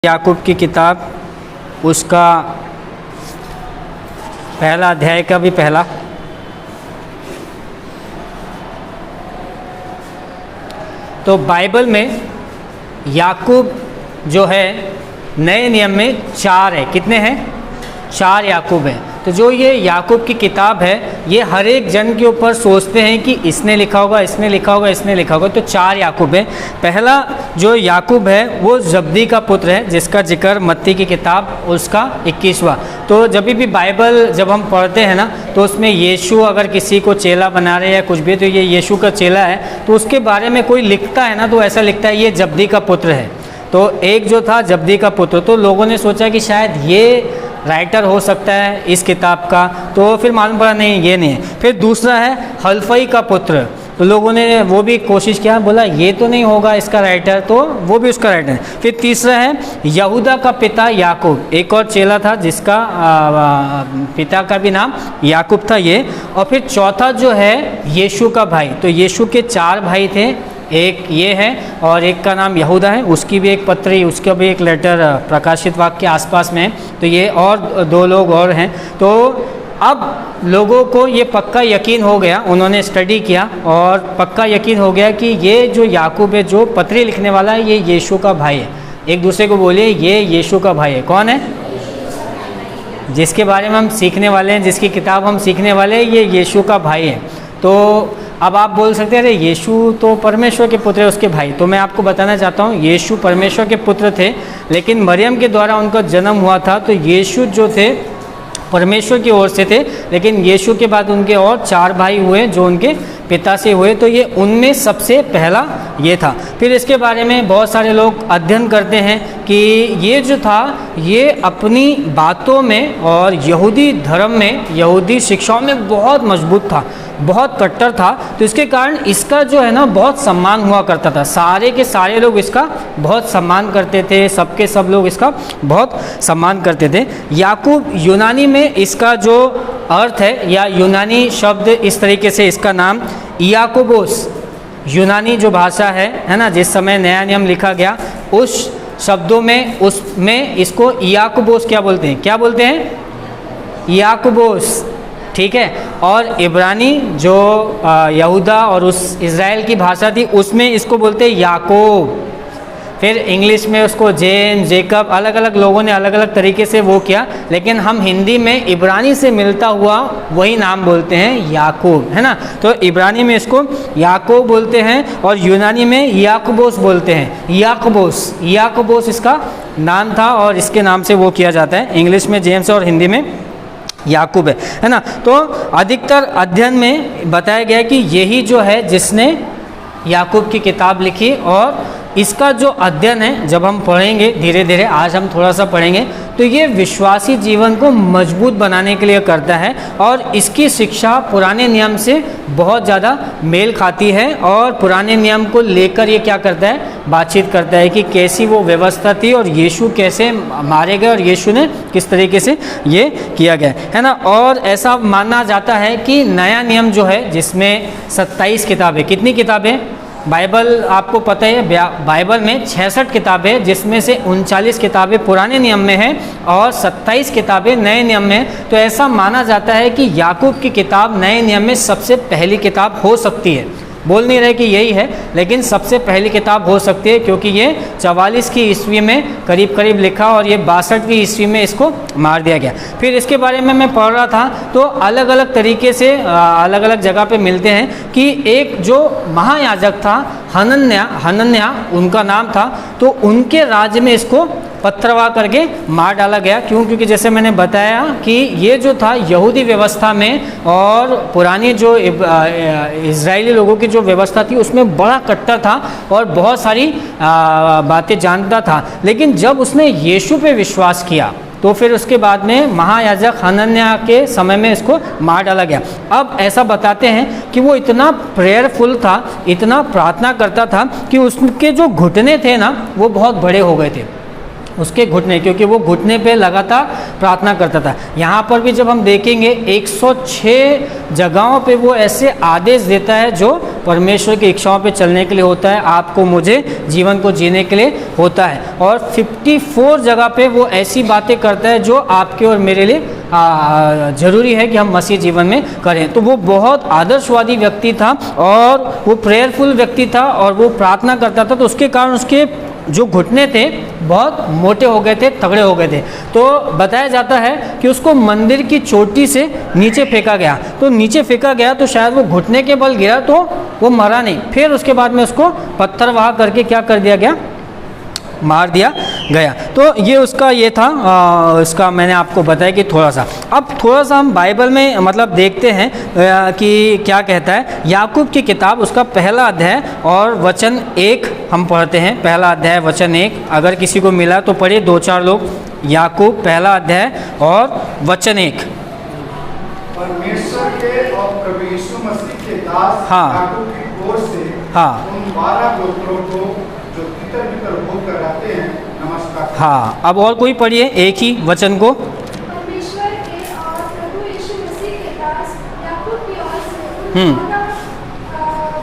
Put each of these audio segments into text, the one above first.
याकूब की किताब उसका पहला अध्याय का भी पहला। तो बाइबल में याकूब जो है नए नियम में 4 है। कितने हैं? 4 याकूब हैं। तो जो ये याकूब की किताब है ये हर एक जन के ऊपर सोचते हैं कि इसने लिखा होगा, इसने लिखा होगा, इसने लिखा होगा। तो 4 याकूब है। पहला जो याकूब है वो जब्दी का पुत्र है जिसका जिक्र मत्ती की किताब उसका 21वां। तो जब भी बाइबल जब हम पढ़ते हैं ना तो उसमें यीशु अगर किसी को चेला बना रहे या कुछ भी तो ये यीशु का चेला है, तो उसके बारे में कोई लिखता है ना तो ऐसा लिखता है ये जब्दी का पुत्र है। तो एक जो था जब्दी का पुत्र, तो लोगों ने सोचा कि शायद ये राइटर हो सकता है इस किताब का, तो फिर मालूम पड़ा नहीं ये नहीं है। फिर दूसरा है हल्फई का पुत्र, तो लोगों ने वो भी कोशिश किया, बोला ये तो नहीं होगा इसका राइटर, तो वो भी उसका राइटर है। फिर तीसरा है यहूदा का पिता याकूब, एक और चेला था जिसका पिता का भी नाम याकूब था ये। और फिर चौथा जो है यीशु का भाई, तो यीशु के 4 भाई थे, एक ये है और एक का नाम यहूदा है, उसकी भी एक पत्री, उसका भी एक लेटर प्रकाशित वाक्य के आसपास में है। तो ये और 2 लोग और हैं। तो अब लोगों को ये पक्का यकीन हो गया, उन्होंने स्टडी किया और पक्का यकीन हो गया कि ये जो याकूब है जो पत्री लिखने वाला है ये यीशु का भाई है। एक दूसरे को बोलिए ये यीशु का भाई है। कौन है? जिसके बारे में हम सीखने वाले हैं, जिसकी किताब हम सीखने वाले हैं, ये यीशु का भाई है। तो अब आप बोल सकते हैं अरे यीशु तो परमेश्वर के पुत्र है, उसके भाई। तो मैं आपको बताना चाहता हूँ यीशु परमेश्वर के पुत्र थे, लेकिन मरियम के द्वारा उनका जन्म हुआ था। तो यीशु जो थे परमेश्वर की ओर से थे, लेकिन यीशु के बाद उनके और 4 भाई हुए जो उनके पिता से हुए, तो ये उनमें सबसे पहला ये था। फिर इसके बारे में बहुत सारे लोग अध्ययन करते हैं कि ये जो था ये अपनी बातों में और यहूदी धर्म में, यहूदी शिक्षाओं में बहुत मजबूत था, बहुत कट्टर था। तो इसके कारण इसका जो है ना बहुत सम्मान हुआ करता था, सारे के सारे लोग इसका बहुत सम्मान करते थे, सबके सब लोग इसका बहुत सम्मान करते थे। याकूब यूनानी में इसका जो अर्थ है या यूनानी शब्द इस तरीके से, इसका नाम याकूबोस, यूनानी जो भाषा है ना, जिस समय नया नियम लिखा गया उस शब्दों में उसमें इसको याकूबोस क्या बोलते हैं? क्या बोलते हैं? याकूबोस, ठीक है। और इब्रानी जो यहूदा और उस इज़राइल की भाषा थी उसमें इसको बोलते हैं याकूब। फिर इंग्लिश में उसको जेम्स, जेकब, अलग अलग लोगों ने अलग अलग तरीके से वो किया, लेकिन हम हिंदी में इब्रानी से मिलता हुआ वही नाम बोलते हैं याकूब, है ना। तो इब्रानी में इसको याकूब बोलते हैं और यूनानी में याकूबोस बोलते हैं। याकूबोस, याकूबोस इसका नाम था और इसके नाम से वो किया जाता है। इंग्लिश में जेम्स और हिंदी में याकूब है ना। तो अधिकतर अध्ययन में बताया गया कि यही जो है जिसने याकूब की किताब लिखी, और इसका जो अध्ययन है जब हम पढ़ेंगे धीरे धीरे, आज हम थोड़ा सा पढ़ेंगे, तो ये विश्वासी जीवन को मजबूत बनाने के लिए करता है और इसकी शिक्षा पुराने नियम से बहुत ज़्यादा मेल खाती है। और पुराने नियम को लेकर ये क्या करता है? बातचीत करता है कि कैसी वो व्यवस्था थी और यीशु कैसे मारे गए और यीशु ने किस तरीके से ये किया गया, है ना। और ऐसा माना जाता है कि नया नियम जो है जिसमें 27 किताबें, कितनी किताबें? बाइबल आपको पता है बाइबल में 66 किताबें, जिसमें से 39 किताबें पुराने नियम में हैं और 27 किताबें नए नियम में। तो ऐसा माना जाता है कि याकूब की किताब नए नियम में सबसे पहली किताब हो सकती है। बोल नहीं रहे कि यही है, लेकिन सबसे पहली किताब हो सकती है क्योंकि ये 44 की ईस्वी में करीब करीब लिखा और ये 62वीं ईस्वी में इसको मार दिया गया। फिर इसके बारे में मैं पढ़ रहा था तो अलग अलग तरीके से अलग अलग जगह पे मिलते हैं कि एक जो महायाजक था हनन्याह उनका नाम था, तो उनके राज्य में इसको पथरवाह करके मार डाला गया। क्यों? क्योंकि जैसे मैंने बताया कि ये जो था यहूदी व्यवस्था में और पुरानी जो इजरायली लोगों की जो व्यवस्था थी उसमें बड़ा कट्टर था और बहुत सारी बातें जानता था। लेकिन जब उसने यीशु पे विश्वास किया तो फिर उसके बाद में महायाजक हनन्याह के समय में इसको मार डाला गया। अब ऐसा बताते हैं कि वो इतना प्रेयरफुल था, इतना प्रार्थना करता था कि उसके जो घुटने थे ना वो बहुत बड़े हो गए थे। उसके घुटने, क्योंकि वो घुटने पे लगातार प्रार्थना करता था। यहाँ पर भी जब हम देखेंगे 106 जगहों पे वो ऐसे आदेश देता है जो परमेश्वर की इच्छाओं पे चलने के लिए होता है, आपको मुझे जीवन को जीने के लिए होता है। और 54 जगह पे वो ऐसी बातें करता है जो आपके और मेरे लिए ज़रूरी है कि हम मसीह जीवन में करें। तो वो बहुत आदर्शवादी व्यक्ति था और वो प्रेयरफुल व्यक्ति था और वो प्रार्थना करता था, तो उसके कारण उसके जो घुटने थे बहुत मोटे हो गए थे, तगड़े हो गए थे। तो बताया जाता है कि उसको मंदिर की चोटी से नीचे फेंका गया, तो नीचे फेंका गया तो शायद वो घुटने के बल गिरा तो वो मरा नहीं, फिर उसके बाद में उसको पत्थर वहा करके क्या कर दिया गया, मार दिया गया। तो ये उसका ये था, इसका मैंने आपको बताया कि थोड़ा सा। अब थोड़ा सा हम बाइबल में मतलब देखते हैं कि क्या कहता है। याकूब की किताब उसका पहला अध्याय और वचन 1 हम पढ़ते हैं। पहला अध्याय वचन 1, अगर किसी को मिला तो पढ़िए, 2-4 लोग। याकूब पहला अध्याय और वचन 1। परमेश्वर के और प्रभु यीशु मसीह के दास हाँ। याकूब की ओर से हाँ। उन 12 गोत्रों को जो तितर-बितर होकर रहते हैं, नमस्कार। हाँ, अब और कोई पढ़िए एक ही वचन को। परमेश्वर के और प्रभु यीशु मसीह के दास याकूब की ओर से उन 12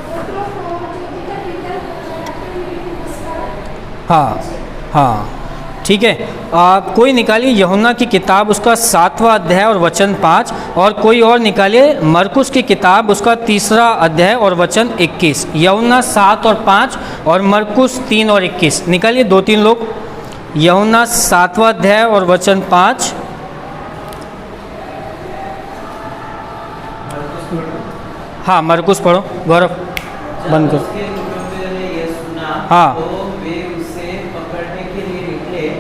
गोत्रों को जो तितर-बितर होकर रहते हैं, नमस्कार। हाँ हाँ, ठीक है। कोई निकालिए यूहन्ना की किताब उसका 7वां अध्याय और वचन 5, और कोई और निकालिए मरकुस की किताब उसका 3रा अध्याय और वचन 21। यूहन्ना 7 और 5 और मरकुस 3 और 21 निकालिए, 2-3 लोग। यूहन्ना 7वां अध्याय और वचन 5। हाँ, मरकुस पढ़ो गौरव, बंद करो। हाँ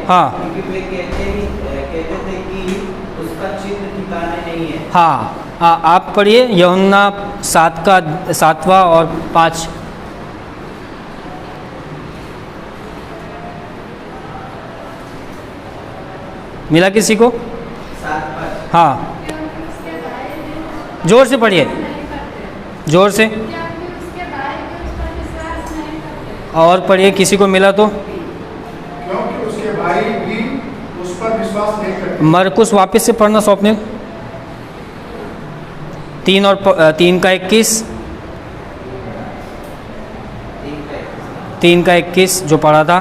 हाँ क्योंकि वे कहते थे कि उसका चिन्ह ठिकाने नहीं है। हाँ, आप पढ़िए यूहन्ना 7वां और 5। मिला किसी को? 7-5। हाँ, जोर से पढ़िए, जोर से। और पढ़िए, किसी को मिला तो। क्योंकि उसके भाई भी उस पर विश्वास नहीं करते। मरकुस वापस से पढ़ना सौंपने, 3 और 3 का 21, 3 का 21 जो पढ़ा था।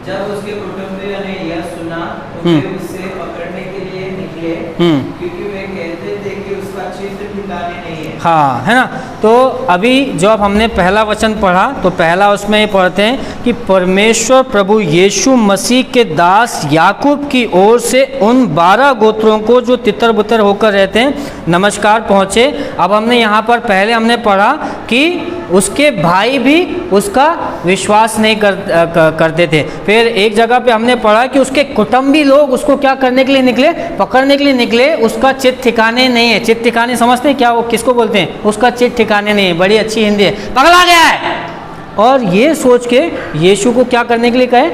जब उसके कुटुंबियों ने यह सुना तो वे उसे पकड़ने के लिए निकले, क्योंकि वे कहते थे कि उसका चिन्ह ठिकाने नहीं है। हाँ, है ना। तो अभी जब हमने पहला वचन पढ़ा तो पहला उसमें ये पढ़ते हैं कि परमेश्वर प्रभु यीशु मसीह के दास याकूब की ओर से उन 12 गोत्रों को जो तितर बुतर होकर रहते हैं, नमस्कार पहुँचे। अब हमने यहाँ पर पहले हमने पढ़ा कि उसके भाई भी उसका विश्वास नहीं करते थे। फिर एक जगह पे हमने पढ़ा कि उसके कुटुंबी लोग उसको क्या करने के लिए निकले, पकड़ने के लिए निकले। उसका चित्त ठिकाने नहीं है। चित्त ठिकाने समझते हैं क्या, वो किसको बोलते हैं? उसका चित्त ठिकाने नहीं है। बड़ी अच्छी हिंदी है, पकड़ा गया है। और ये सोच के यीशु को क्या करने के लिए कहे,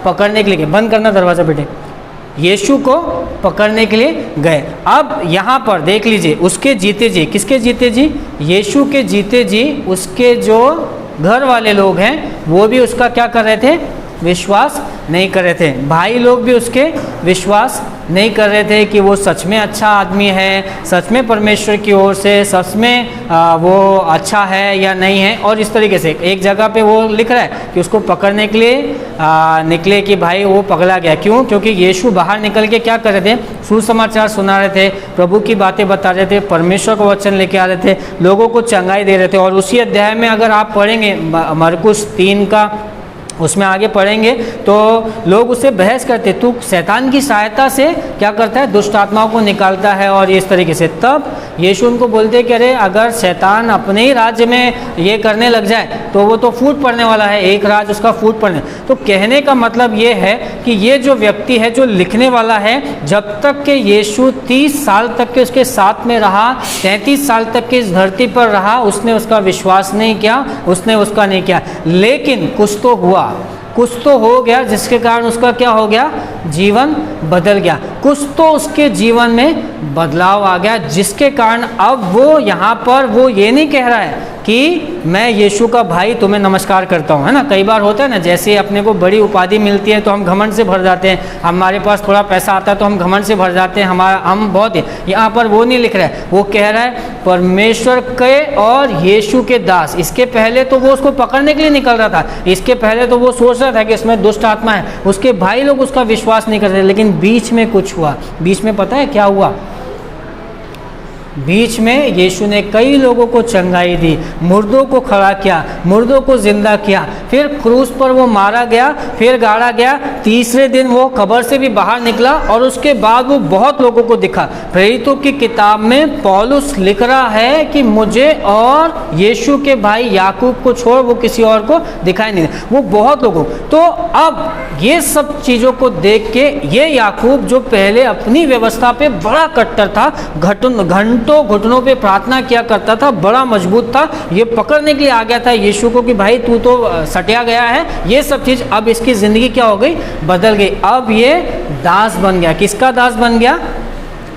पकड़ने के लिए कहे। बंद करना दरवाजा बेटे। यीशु को पकड़ने के लिए गए। अब यहाँ पर देख लीजिए, उसके जीते जी, किसके जीते जी? यीशु के जीते जी उसके जो घर वाले लोग हैं वो भी उसका क्या कर रहे थे, विश्वास नहीं कर रहे थे। भाई लोग भी उसके विश्वास नहीं कर रहे थे कि वो सच में अच्छा आदमी है, सच में परमेश्वर की ओर से सच में वो अच्छा है या नहीं है। और इस तरीके से एक जगह पे वो लिख रहा है कि उसको पकड़ने के लिए निकले कि भाई वो पकड़ा गया। क्यों? क्योंकि यीशु बाहर निकल के क्या कर रहे थे, सुसमाचार सुना रहे थे, प्रभु की बातें बता रहे थे, परमेश्वर को वचन लेके आ रहे थे, लोगों को चंगाई दे रहे थे। और उसी अध्याय में अगर आप पढ़ेंगे मरकुस 3 का, उसमें आगे पढ़ेंगे तो लोग उससे बहस करते, तू शैतान की सहायता से क्या करता है, दुष्ट आत्माओं को निकालता है और इस तरीके से। तब यीशु उनको बोलते कि अरे अगर शैतान अपने ही राज्य में ये करने लग जाए तो वो तो फूट पड़ने वाला है, एक राज उसका फूट पड़ने। तो कहने का मतलब ये है कि ये जो व्यक्ति है, जो लिखने वाला है, जब तक कि यीशु 30 साल तक के उसके साथ में रहा, 33 साल तक के इस धरती पर रहा, उसने उसका विश्वास नहीं किया, उसने उसका नहीं किया। लेकिन कुछ तो हुआ, कुछ तो हो गया जिसके कारण उसका क्या हो गया, जीवन बदल गया। कुछ तो उसके जीवन में बदलाव आ गया, जिसके कारण अब वो यहाँ पर वो ये नहीं कह रहा है कि मैं यीशु का भाई तुम्हें नमस्कार करता हूँ, है ना। कई बार होता है ना, जैसे अपने को बड़ी उपाधि मिलती है तो हम घमंड से भर जाते हैं, हमारे पास थोड़ा पैसा आता है तो हम घमंड से भर जाते हैं, हम बहुत ही। यहाँ पर वो नहीं लिख रहा है, वो कह रहा है परमेश्वर के और यीशु के दास। इसके पहले तो वो उसको पकड़ने के लिए निकल रहा था, इसके पहले तो वो सोच रहा था कि इसमें दुष्ट आत्मा है, उसके भाई लोग उसका विश्वास नहीं करते। लेकिन बीच में कुछ हुआ, बीच में पता है क्या हुआ? बीच में यीशु ने कई लोगों को चंगाई दी, मुर्दों को खड़ा किया, मुर्दों को जिंदा किया, फिर क्रूस पर वो मारा गया, फिर गाड़ा गया, तीसरे दिन वो कब्र से भी बाहर निकला और उसके बाद वो बहुत लोगों को दिखा। प्रेरितों की किताब में पौलुस लिख रहा है कि मुझे और यीशु के भाई याकूब को छोड़ वो किसी और को दिखाई नहीं दे, वो बहुत लोगों। तो अब ये सब चीज़ों को देख के ये याकूब जो पहले अपनी व्यवस्था पे बड़ा कट्टर था, घुटनों पे प्रार्थना किया करता था, बड़ा मजबूत था, ये पकड़ने के लिए आ गया था यीशु को कि भाई तू तो सटिया गया है, ये सब चीज़ अब इसकी ज़िंदगी क्या हो गई? बदल गई। अब ये दास बन गया। किसका दास बन गया?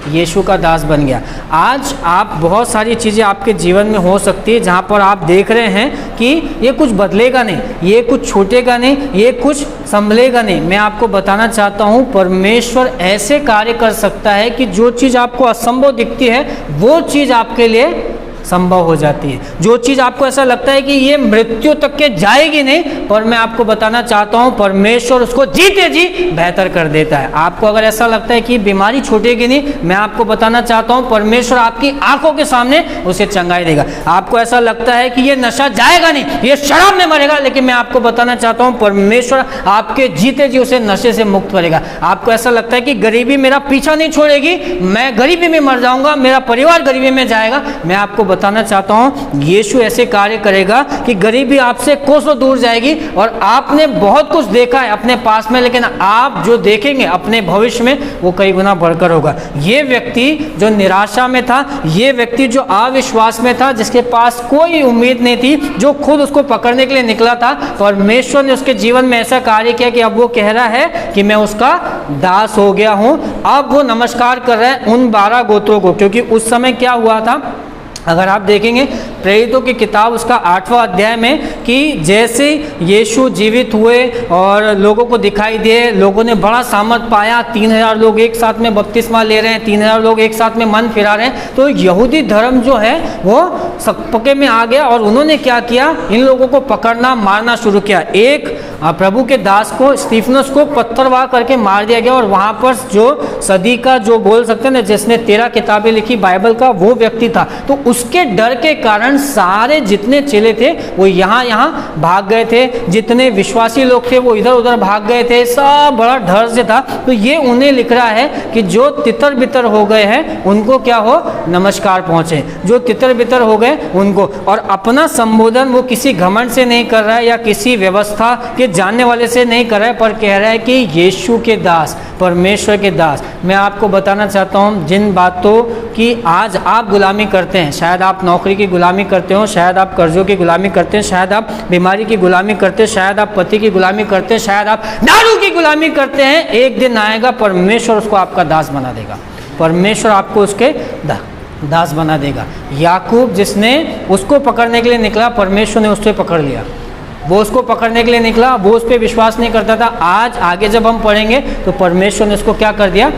यीशु का दास बन गया। आज आप बहुत सारी चीज़ें आपके जीवन में हो सकती है जहाँ पर आप देख रहे हैं कि ये कुछ बदलेगा नहीं, ये कुछ छूटेगा नहीं, ये कुछ संभलेगा नहीं। मैं आपको बताना चाहता हूँ परमेश्वर ऐसे कार्य कर सकता है कि जो चीज़ आपको असंभव दिखती है वो चीज़ आपके लिए संभव हो जाती है। जो चीज़ आपको ऐसा लगता है कि ये मृत्यु तक के जाएगी नहीं, पर मैं आपको बताना चाहता हूँ परमेश्वर उसको जीते जी बेहतर कर देता है। आपको अगर ऐसा लगता है कि बीमारी छूटेगी नहीं, मैं आपको बताना चाहता हूँ परमेश्वर आपकी आंखों के सामने उसे चंगाई देगा। आपको ऐसा लगता है कि ये नशा जाएगा नहीं, ये शराब में मरेगा, लेकिन मैं आपको बताना चाहता हूँ परमेश्वर आपके जीते जी उसे नशे से मुक्त करेगा। आपको ऐसा लगता है कि गरीबी मेरा पीछा नहीं छोड़ेगी, मैं गरीबी में मर जाऊंगा, मेरा परिवार गरीबी में जाएगा, मैं आपको बताना चाहता हूं यीशु ऐसे कार्य करेगा कि गरीबी आपसे कोसों दूर जाएगी। और आपने बहुत कुछ देखा है अपने पास में, लेकिन आप जो देखेंगे अपने भविष्य में वो कई गुना बढ़कर होगा। ये व्यक्ति जो निराशा में था, ये व्यक्ति जो अविश्वास में था, जिसके पास कोई उम्मीद नहीं थी, जो खुद उसको पकड़ने के लिए निकला था, परमेश्वर ने उसके जीवन में ऐसा कार्य किया कि अब वो कह रहा है कि मैं उसका दास हो गया हूं। अब वो नमस्कार कर रहा है उन 12 गोत्रों को, क्योंकि उस समय क्या हुआ था, अगर आप देखेंगे प्रेरितों की किताब उसका 8वां अध्याय में कि जैसे यीशु जीवित हुए और लोगों को दिखाई दिए, लोगों ने बड़ा सामर्थ पाया, 3000 लोग एक साथ में बपतिस्मा ले रहे हैं, 3000 लोग एक साथ में मन फिरा रहे हैं, तो यहूदी धर्म जो है वो सकपके में आ गया। और उन्होंने क्या किया, इन लोगों को पकड़ना मारना शुरू किया। एक प्रभु के दास को, स्टीफनस को पत्थरवाह करके मार दिया गया। और वहाँ पर जो सदी का जो बोल सकते हैं ना, जिसने 13 किताबें लिखी बाइबल का, वो व्यक्ति था। तो उसके डर के कारण सारे जितने चेले थे वो यहाँ भाग गए थे, जितने विश्वासी लोग थे वो इधर उधर भाग गए थे, सब बड़ा डर से था। तो ये उन्हें लिख रहा है कि जो तितर बितर हो गए हैं उनको क्या हो, नमस्कार पहुँचे, जो तितर बितर हो गए उनको। और अपना संबोधन वो किसी घमंड से नहीं कर रहा है या किसी व्यवस्था के जानने वाले से नहीं कर रहा है, पर कह रहा है कि यीशु के दास, परमेश्वर के दास। मैं आपको बताना चाहता हूँ जिन बातों की आज आप गुलामी करते हैं, शायद आप नौकरी की गुलामी करते हो, शायद आप कर्जों की गुलामी करते हैं, शायद आप बीमारी की गुलामी करते हैं, शायद आप पति की गुलामी करते हैं, शायद आप दारू की गुलामी करते हैं, एक दिन आएगा परमेश्वर उसको आपका दास बना देगा, परमेश्वर आपको उसके दास बना देगा। याकूब जिसने उसको पकड़ने के लिए निकला, परमेश्वर ने उससे पकड़ लिया। वो उसको पकड़ने के लिए निकला, वो उस पर विश्वास नहीं करता था। आज आगे जब हम पढ़ेंगे तो परमेश्वर ने उसको क्या कर दिया,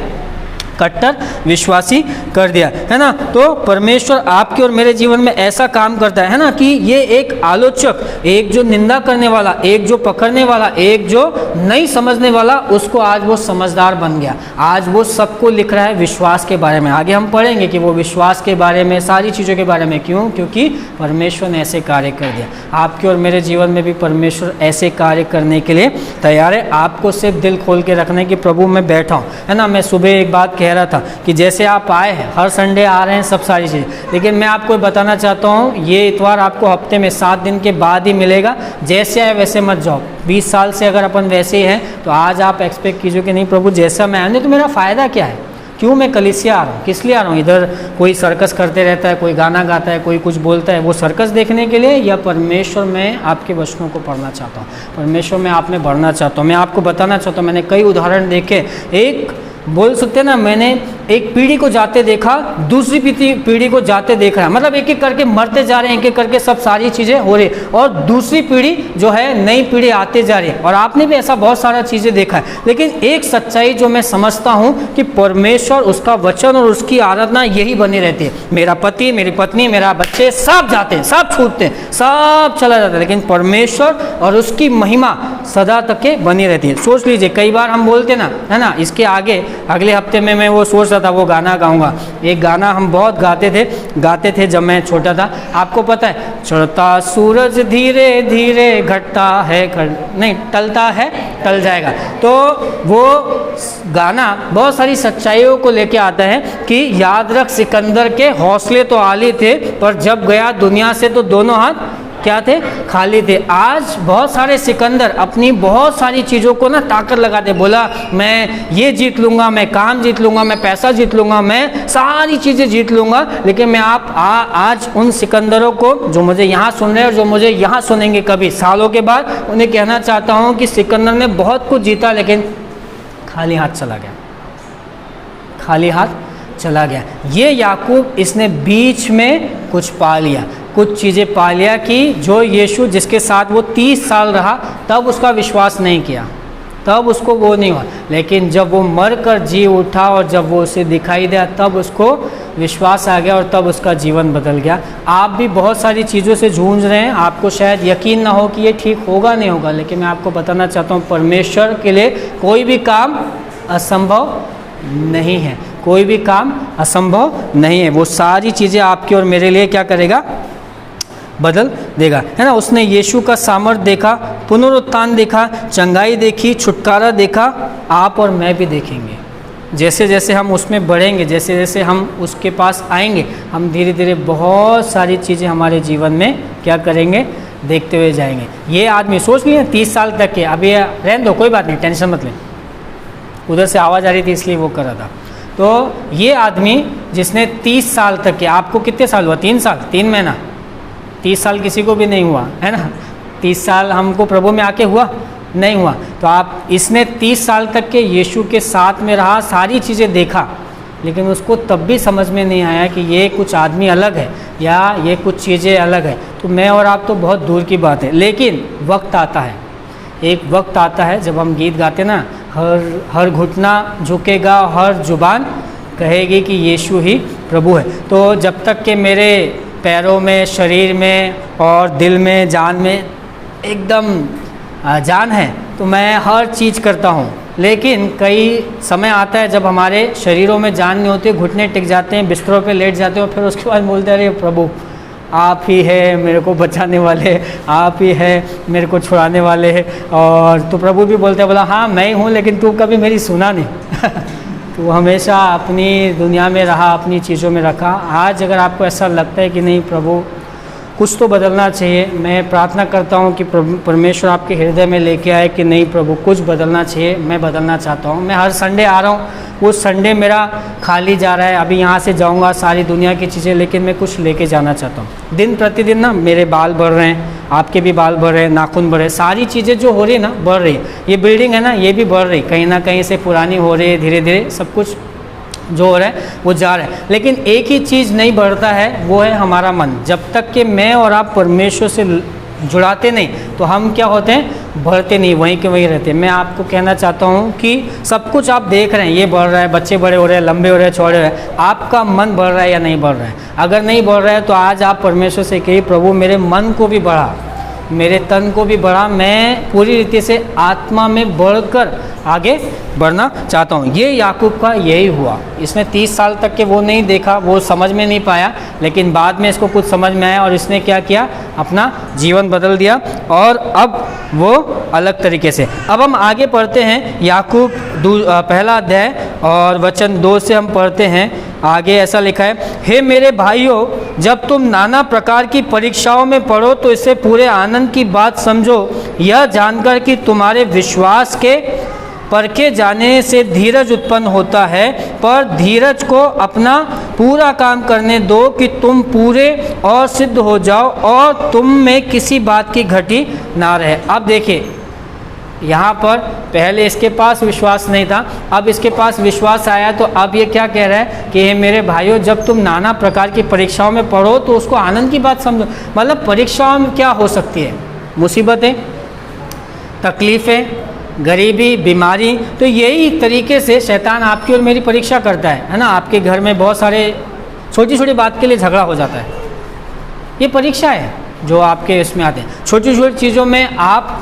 कट्टर विश्वासी कर दिया, है ना। तो परमेश्वर आपके और मेरे जीवन में ऐसा काम करता है ना, कि ये एक आलोचक, एक जो निंदा करने वाला, एक जो पकड़ने वाला, एक जो नहीं समझने वाला, उसको आज वो समझदार बन गया। आज वो सबको लिख रहा है विश्वास के बारे में। आगे हम पढ़ेंगे कि वो विश्वास के बारे में, सारी चीज़ों के बारे में। क्यों? क्योंकि परमेश्वर ने ऐसे कार्य कर दिया। आपके और मेरे जीवन में भी परमेश्वर ऐसे कार्य करने के लिए तैयार है। आपको सिर्फ दिल खोल के रखना है कि प्रभु मैं बैठा हूँ, है ना। मैं सुबह एक बात कह रहा था कि जैसे आप आए हैं, हर संडे आ रहे हैं, सब सारी चीज़ें, लेकिन मैं आपको बताना चाहता हूँ ये इतवार आपको हफ्ते में 7 दिन के बाद ही मिलेगा। जैसे आए वैसे मत जाओ। 20 साल से अगर अपन वैसे ही हैं तो आज आप एक्सपेक्ट कीजिए कि नहीं प्रभु जैसा मैं आया, तो मेरा फ़ायदा क्या है, क्यों मैं कलीसिया आ रहा हूँ, किस लिए आ रहा हूँ। इधर कोई सर्कस करते रहता है, कोई गाना गाता है, कोई कुछ बोलता है, वो सर्कस देखने के लिए, या परमेश्वर में आपके वचनों को पढ़ना चाहता हूँ, परमेश्वर में आप में बढ़ना चाहता हूँ। मैं आपको बताना चाहता हूँ, मैंने कई उदाहरण देखे। एक बोल सकते हैं ना, मैंने एक पीढ़ी को जाते देखा, दूसरी पीढ़ी को जाते देख रहा है, मतलब एक एक करके मरते जा रहे हैं, एक एक करके सब सारी चीज़ें हो रही, और दूसरी पीढ़ी जो है, नई पीढ़ी आते जा रही है। और आपने भी ऐसा बहुत सारा चीज़ें देखा है। लेकिन एक सच्चाई जो मैं समझता हूँ कि परमेश्वर, उसका वचन और उसकी आराधना यही बनी रहती है। मेरा पति, मेरी पत्नी, मेरा बच्चे सब जाते हैं, सब छूटते हैं, सब चला जाता है, लेकिन परमेश्वर और उसकी महिमा सदा तक के बनी रहती है। सोच लीजिए, कई बार हम बोलते ना, है ना, इसके आगे अगले हफ्ते में मैं वो सोच रहा था वो गाना गाऊंगा। एक गाना हम बहुत गाते थे जब मैं छोटा था। आपको पता है, चढ़ता सूरज धीरे धीरे घटता है, नहीं टलता है, टल जाएगा। तो वो गाना बहुत सारी सच्चाइयों को लेके आता है कि याद रख, सिकंदर के हौसले तो आली थे, पर जब गया दुनिया से तो दोनों हाथ क्या थे, खाली थे। आज बहुत सारे सिकंदर अपनी बहुत सारी चीज़ों को ना ताकत लगाते, बोला मैं ये जीत लूँगा, मैं काम जीत लूँगा, मैं पैसा जीत लूँगा, मैं सारी चीज़ें जीत लूँगा। लेकिन मैं आज उन सिकंदरों को जो मुझे यहाँ सुन रहे हैं और जो मुझे यहाँ सुनेंगे कभी सालों के बाद, उन्हें कहना चाहता हूँ कि सिकंदर ने बहुत कुछ जीता, लेकिन खाली हाथ चला गया, खाली हाथ चला गया। ये याकूब, इसने बीच में कुछ पा लिया, कुछ चीज़ें पा लिया कि जो यीशु जिसके साथ वो 30 साल रहा, तब उसका विश्वास नहीं किया, तब उसको वो नहीं हुआ। लेकिन जब वो मर कर जी उठा और जब वो उसे दिखाई दिया, तब उसको विश्वास आ गया और तब उसका जीवन बदल गया। आप भी बहुत सारी चीज़ों से जूझ रहे हैं, आपको शायद यकीन ना हो कि ये ठीक होगा नहीं होगा, लेकिन मैं आपको बताना चाहता हूँ, परमेश्वर के लिए कोई भी काम असंभव नहीं है, कोई भी काम असंभव नहीं है। वो सारी चीज़ें आपकी और मेरे लिए क्या करेगा, बदल देगा, है ना। उसने यीशु का सामर्थ्य देखा, पुनरुत्थान देखा, चंगाई देखी, छुटकारा देखा। आप और मैं भी देखेंगे, जैसे जैसे हम उसमें बढ़ेंगे, जैसे जैसे हम उसके पास आएंगे, हम धीरे धीरे बहुत सारी चीज़ें हमारे जीवन में क्या करेंगे, देखते हुए जाएंगे। ये आदमी सोच लिए 30 साल तक के, अभी रहने दो, कोई बात नहीं, टेंशन मत लें, उधर से आवाज़ आ रही थी इसलिए वो कर रहा था। तो ये आदमी जिसने 30 साल तक के, आपको कितने साल हुआ, 3 साल 3 महीना, 30 साल किसी को भी नहीं हुआ, है ना। 30 साल हमको प्रभु में आके हुआ नहीं हुआ। तो आप, इसने 30 साल तक के यीशु के साथ में रहा, सारी चीज़ें देखा, लेकिन उसको तब भी समझ में नहीं आया कि ये कुछ आदमी अलग है या ये कुछ चीज़ें अलग है। तो मैं और आप तो बहुत दूर की बात है, लेकिन वक्त आता है, एक वक्त आता है जब हम गीत गाते ना, हर घुटना झुकेगा, हर जुबान कहेगी कि यीशु ही प्रभु है। तो जब तक कि मेरे पैरों में, शरीर में और दिल में, जान में एकदम जान है, तो मैं हर चीज़ करता हूँ। लेकिन कई समय आता है जब हमारे शरीरों में जान नहीं होती, घुटने टिक जाते हैं, बिस्तरों पे लेट जाते हैं, और फिर उसके बाद बोलते हैं, अरे प्रभु आप ही है मेरे को बचाने वाले, आप ही है मेरे को छुड़ाने वाले। और तो प्रभु भी बोलते हैं, बोला हाँ मैं ही हूँ, लेकिन तू कभी मेरी सुना नहीं तो हमेशा अपनी दुनिया में रहा, अपनी चीज़ों में रखा। आज अगर आपको ऐसा लगता है कि नहीं प्रभु कुछ तो बदलना चाहिए, मैं प्रार्थना करता हूँ कि परमेश्वर आपके हृदय में लेके आए कि नहीं प्रभु कुछ बदलना चाहिए, मैं बदलना चाहता हूँ। मैं हर संडे आ रहा हूँ, वो संडे मेरा खाली जा रहा है, अभी यहाँ से जाऊँगा सारी दुनिया की चीज़ें, लेकिन मैं कुछ लेके जाना चाहता हूँ। दिन प्रतिदिन ना मेरे बाल बढ़ रहे हैं, आपके भी बाल बढ़ रहे हैं, नाखून बढ़ रहे हैं, सारी चीज़ें जो हो रही है ना बढ़ रही है। ये बिल्डिंग है ना, ये भी बढ़ रही, कहीं ना कहीं से पुरानी हो रही है, धीरे धीरे सब कुछ जो हो रहा है वो जा रहा है। लेकिन एक ही चीज़ नहीं बढ़ता है, वो है हमारा मन। जब तक कि मैं और आप परमेश्वर से जुड़ाते नहीं, तो हम क्या होते हैं, बढ़ते नहीं, वहीं के वहीं रहते हैं। मैं आपको कहना चाहता हूँ कि सब कुछ आप देख रहे हैं, ये बढ़ रहा है, बच्चे बड़े हो रहे हैं, लंबे हो रहे हैं, चौड़े हो रहे हैं, आपका मन बढ़ रहा है या नहीं बढ़ रहा है? अगर नहीं बढ़ रहा है तो आज आप परमेश्वर से कहिए, प्रभु मेरे मन को भी बढ़ा, मेरे तन को भी बढ़ा, मैं पूरी रीति से आत्मा में बढ़कर आगे बढ़ना चाहता हूँ। ये याकूब का यही हुआ। इसने 30 साल तक के वो नहीं देखा, वो समझ में नहीं पाया, लेकिन बाद में इसको कुछ समझ में आया और इसने क्या किया, अपना जीवन बदल दिया और अब वो अलग तरीके से। अब हम आगे पढ़ते हैं, याकूब पहला अध्याय और वचन 2 से हम पढ़ते हैं। आगे ऐसा लिखा है, हे मेरे भाइयों, जब तुम नाना प्रकार की परीक्षाओं में पढ़ो तो इसे पूरे आनंद की बात समझो, यह जानकर कि तुम्हारे विश्वास के परखे जाने से धीरज उत्पन्न होता है, पर धीरज को अपना पूरा काम करने दो कि तुम पूरे और सिद्ध हो जाओ और तुम में किसी बात की घटी ना रहे। अब देखिए, यहाँ पर पहले इसके पास विश्वास नहीं था, अब इसके पास विश्वास आया, तो अब ये क्या कह रहा है कि हे मेरे भाइयों, जब तुम नाना प्रकार की परीक्षाओं में पढ़ो तो उसको आनंद की बात समझो। मतलब परीक्षाओं में क्या हो सकती है? मुसीबतें, तकलीफ़ें, गरीबी, बीमारी। तो यही तरीके से शैतान आपकी और मेरी परीक्षा करता है ना। आपके घर में बहुत सारे छोटी छोटी बात के लिए झगड़ा हो जाता है, ये परीक्षा है जो आपके इसमें आते हैं। छोटी छोटी चीज़ों में आप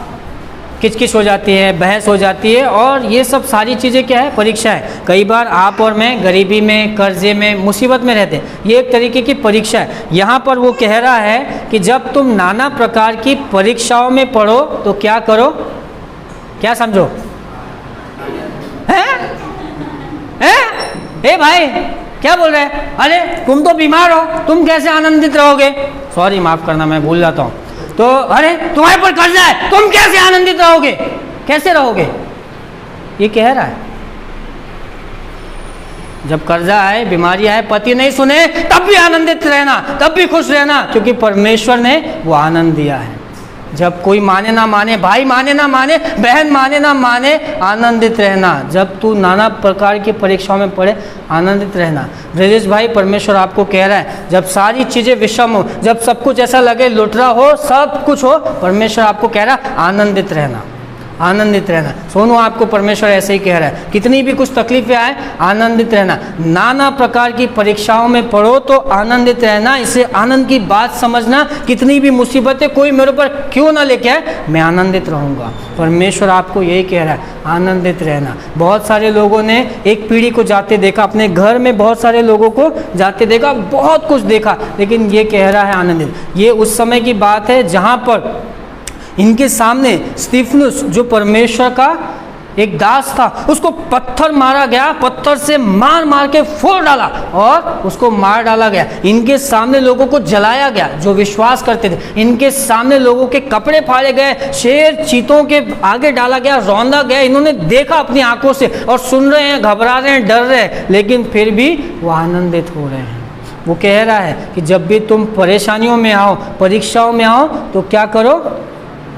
किचकिच हो जाती है, बहस हो जाती है, और ये सब सारी चीज़ें क्या है? परीक्षा है। कई बार आप और मैं गरीबी में, कर्जे में, मुसीबत में रहते हैं, ये एक तरीके की परीक्षा है। यहाँ पर वो कह रहा है कि जब तुम नाना प्रकार की परीक्षाओं में पढ़ो तो क्या करो? क्या समझो? हैं? ए भाई, क्या बोल रहे हैं? अरे तुम तो बीमार हो, तुम कैसे आनंदित रहोगे? सॉरी, माफ़ करना, मैं भूल जाता हूँ। तो अरे तुम्हारे पर कर्जा है, तुम कैसे आनंदित रहोगे? कैसे रहोगे? ये कह रहा है। जब कर्जा आए, बीमारी आए, पति नहीं सुने, तब भी आनंदित रहना, तब भी खुश रहना, क्योंकि परमेश्वर ने वो आनंद दिया है। जब कोई माने ना माने, भाई माने ना माने, बहन माने ना माने, आनंदित रहना। जब तू नाना प्रकार की परीक्षाओं में पड़े, आनंदित रहना। ब्रजेश भाई, परमेश्वर आपको कह रहा है, जब सारी चीज़ें विषम हो, जब सब कुछ ऐसा लगे लुटरा हो, सब कुछ हो, परमेश्वर आपको कह रहा है आनंदित रहना, आनंदित रहना। सोनू, आपको परमेश्वर ऐसे ही कह रहा है, कितनी भी कुछ तकलीफें आए, आनंदित रहना। नाना प्रकार की परीक्षाओं में पढ़ो तो आनंदित रहना, इसे आनंद की बात समझना। कितनी भी मुसीबतें कोई मेरे ऊपर क्यों ना लेके आए, मैं आनंदित रहूँगा। परमेश्वर आपको यही कह रहा है, आनंदित रहना। बहुत सारे लोगों ने एक पीढ़ी को जाते देखा, अपने घर में बहुत सारे लोगों को जाते देखा, बहुत कुछ देखा, लेकिन ये कह रहा है आनंदित। ये उस समय की बात है जहाँ पर इनके सामने स्तिफनुस, जो परमेश्वर का एक दास था, उसको पत्थर मारा गया, पत्थर से मार मार के फोड़ डाला और उसको मार डाला गया। इनके सामने लोगों को जलाया गया जो विश्वास करते थे। इनके सामने लोगों के कपड़े फाड़े गए, शेर चीतों के आगे डाला गया, रौंदा गया। इन्होंने देखा अपनी आंखों से और सुन रहे हैं, घबरा रहे हैं, डर रहे हैं, लेकिन फिर भी वो आनंदित हो रहे हैं। वो कह रहा है कि जब भी तुम परेशानियों में आओ, परीक्षाओं में आओ, तो क्या करो?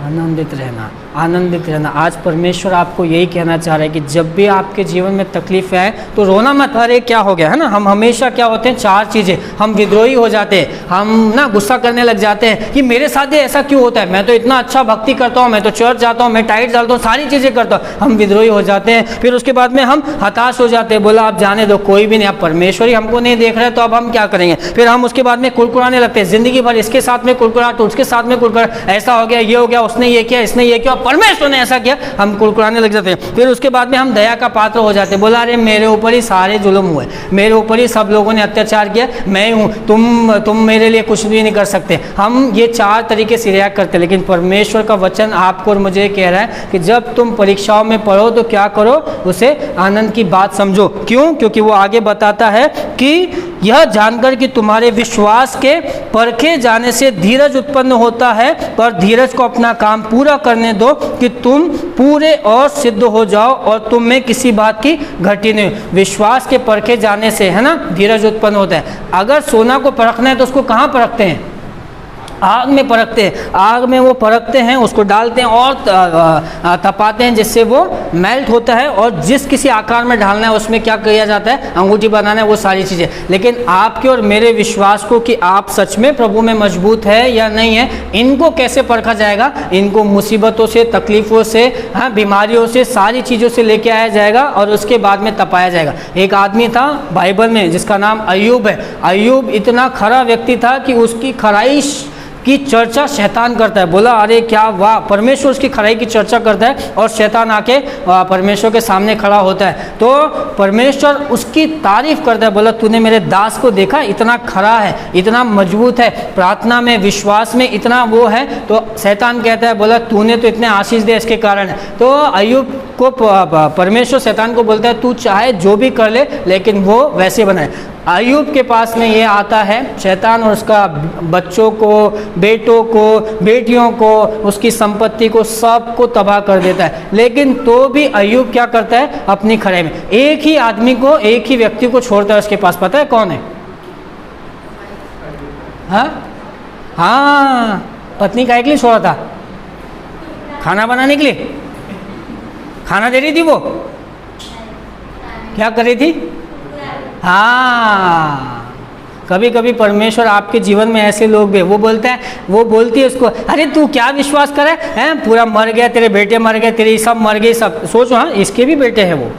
आनंदित रहना, आनंदित रहना। आज परमेश्वर आपको यही कहना चाह रहा है कि जब भी आपके जीवन में तकलीफें आए तो रोना मत। अरे क्या हो गया, है ना। हम हमेशा क्या होते हैं, चार चीज़ें, हम विद्रोही हो जाते हैं, हम ना गुस्सा करने लग जाते हैं कि मेरे साथ ऐसा क्यों होता है, मैं तो इतना अच्छा भक्ति करता हूँ, मैं तो चर्च जाता हूँ, मैं टाइट डालता हूँ, सारी चीज़ें करता हूँ। हम विद्रोही हो जाते हैं, फिर उसके बाद में हम हताश हो जाते हैं, बोला आप जाने दो, कोई भी नहीं, अब परमेश्वर ही हमको नहीं देख रहे तो अब हम क्या करेंगे। फिर हम उसके बाद में कुड़कुड़ाने लगते हैं, जिंदगी भर इसके साथ में कुड़कुड़ाहट, उसके साथ में कुड़कुड़ाहट, ऐसा हो गया, ये हो गया, उसने ये किया, इसने ये किया, परमेश्वर ने ऐसा किया, हम कुड़कुड़ाने लग जाते हैं। फिर उसके बाद में हम दया का पात्र हो जाते हैं, बोला अरे मेरे ऊपर ही सारे जुल्म हुए, मेरे ऊपर ही सब लोगों ने अत्याचार किया, मैं हूँ, तुम मेरे लिए कुछ भी नहीं कर सकते। हम ये चार तरीके से रिएक्ट करते हैं, लेकिन परमेश्वर का वचन आपको और मुझे कह रहा है कि जब तुम परीक्षाओं में पढ़ो तो क्या करो, उसे आनंद की बात समझो। क्यों? क्योंकि वो आगे बताता है कि यह जानकर कि तुम्हारे विश्वास के परखे जाने से धीरज उत्पन्न होता है, पर धीरज को अपना काम पूरा करने दो कि तुम पूरे और सिद्ध हो जाओ और तुम में किसी बात की घटी नहीं। विश्वास के परखे जाने से, है ना, धीरज उत्पन्न होता है। अगर सोना को परखना है तो उसको कहाँ परखते हैं? आग में परखते हैं। आग में वो परखते हैं, उसको डालते हैं और तपाते हैं, जिससे वो मेल्ट होता है और जिस किसी आकार में ढालना है उसमें क्या किया जाता है, अंगूठी बनाना है, वो सारी चीज़ें। लेकिन आपके और मेरे विश्वास को कि आप सच में प्रभु में मजबूत है या नहीं है, इनको कैसे परखा जाएगा? इनको मुसीबतों से, तकलीफ़ों से, हाँ, बीमारियों से, सारी चीज़ों से लेके आया जाएगा और उसके बाद में तपाया जाएगा। एक आदमी था बाइबल में जिसका नाम अय्यूब है। अय्यूब इतना खरा व्यक्ति था कि उसकी खराई की चर्चा शैतान करता है। बोला अरे क्या वाह, परमेश्वर उसकी खराई की चर्चा करता है और शैतान आके परमेश्वर के सामने खड़ा होता है तो परमेश्वर उसकी तारीफ करता है। बोला तूने मेरे दास को देखा, इतना खरा है, इतना मजबूत है, प्रार्थना में, विश्वास में इतना वो है। तो शैतान कहता है, बोला तूने तो इतने आशीष दे इसके कारण है। तो अय्यूब को परमेश्वर शैतान को बोलता है तू चाहे जो भी कर ले, लेकिन वो वैसे बनाए। अय्यूब के पास में ये आता है शैतान और उसका बच्चों को, बेटों को, बेटियों को, उसकी संपत्ति को, सब को तबाह कर देता है। लेकिन तो भी अय्यूब क्या करता है, अपनी खराई में एक ही आदमी को, एक ही व्यक्ति को छोड़ता है उसके पास। पता है कौन है? हाँ, पत्नी काहे के लिए छोड़ा था? खाना बनाने के लिए। खाना दे रही थी वो? क्या कर रही थी? हाँ, कभी कभी परमेश्वर आपके जीवन में ऐसे लोग भी, वो बोलती है उसको, अरे तू क्या विश्वास करे हैं, पूरा मर गया, तेरे बेटे मर गए, तेरे सब मर गए, सब सोचो, हाँ इसके भी बेटे हैं। वो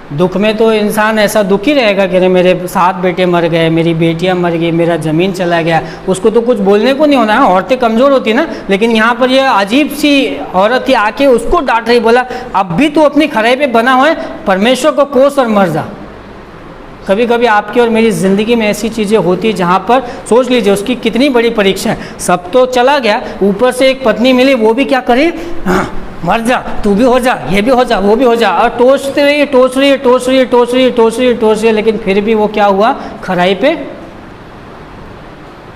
दुख में तो इंसान ऐसा दुखी रहेगा कि अरे मेरे 7 बेटे मर गए, मेरी बेटियां मर गई, मेरा ज़मीन चला गया, उसको तो कुछ बोलने को नहीं होना है, औरतें कमज़ोर होती ना। लेकिन यहाँ पर ये अजीब सी औरत ही आके उसको डांट रही, बोला अब भी तू अपनी खराई पे बना हुआ है, परमेश्वर को कोस और मर जा। कभी कभी आपकी और मेरी ज़िंदगी में ऐसी चीज़ें होती हैं जहाँ पर सोच लीजिए उसकी कितनी बड़ी परीक्षा है, सब तो चला गया, ऊपर से एक पत्नी मिली, वो भी क्या करे, हाँ मर जा, तू भी हो जा, ये भी हो जा, वो भी हो जा, और टोचते रहिए, टोच रही है, लेकिन फिर भी वो क्या हुआ, खराई पे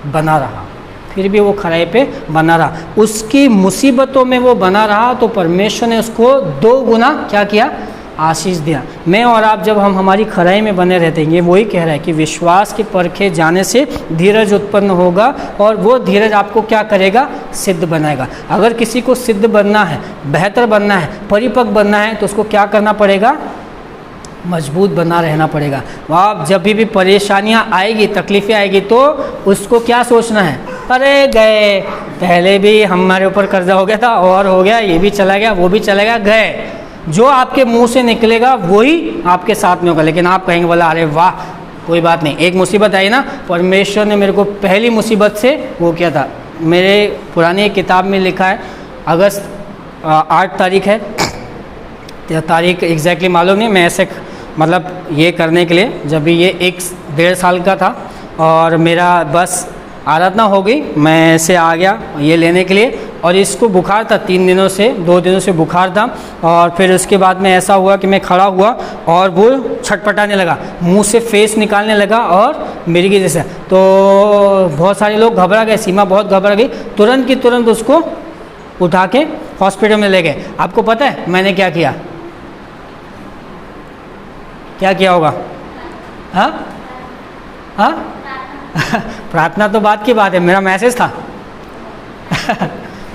बना रहा, फिर भी वो खराई पे बना रहा, उसकी मुसीबतों में वो बना रहा, तो परमेश्वर ने उसको 2 गुना क्या किया, आशीष दिया। मैं और आप जब हम हमारी खराई में बने रहते हैं, ये वही कह रहा है कि विश्वास के परखे जाने से धीरज उत्पन्न होगा, और वो धीरज आपको क्या करेगा, सिद्ध बनाएगा। अगर किसी को सिद्ध बनना है, बेहतर बनना है, परिपक्व बनना है, तो उसको क्या करना पड़ेगा, मजबूत बना रहना पड़ेगा। आप जब भी परेशानियां आएगी, तकलीफ़ें आएगी, तो उसको क्या सोचना है, अरे गए, पहले भी हमारे ऊपर कर्जा हो गया था, और हो गया, ये भी चला गया, वो भी चला गया, गए। जो आपके मुंह से निकलेगा वही आपके साथ में होगा। लेकिन आप कहेंगे बोला अरे वाह कोई बात नहीं, एक मुसीबत आई ना, परमेश्वर ने मेरे को पहली मुसीबत से वो किया था। मेरे पुरानी किताब में लिखा है, अगस्त 8 तारीख है, तारीख एग्जैक्टली मालूम नहीं, मैं ऐसे मतलब ये करने के लिए, जब भी ये 1-1.5 साल का था और मेरा बस आराधना हो गई, मैं ऐसे आ गया ये लेने के लिए, और इसको बुखार था 2 दिनों से बुखार था। और फिर उसके बाद में ऐसा हुआ कि मैं खड़ा हुआ और वो छटपटाने लगा, मुंह से फेस निकालने लगा और मिर्गी जैसा। तो बहुत सारे लोग घबरा गए, सीमा बहुत घबरा गई, तुरंत की तुरंत उसको उठा के हॉस्पिटल में ले गए। आपको पता है मैंने क्या किया, क्या किया होगा? हाँ हाँ प्रार्थना तो बात की बात है, मेरा मैसेज था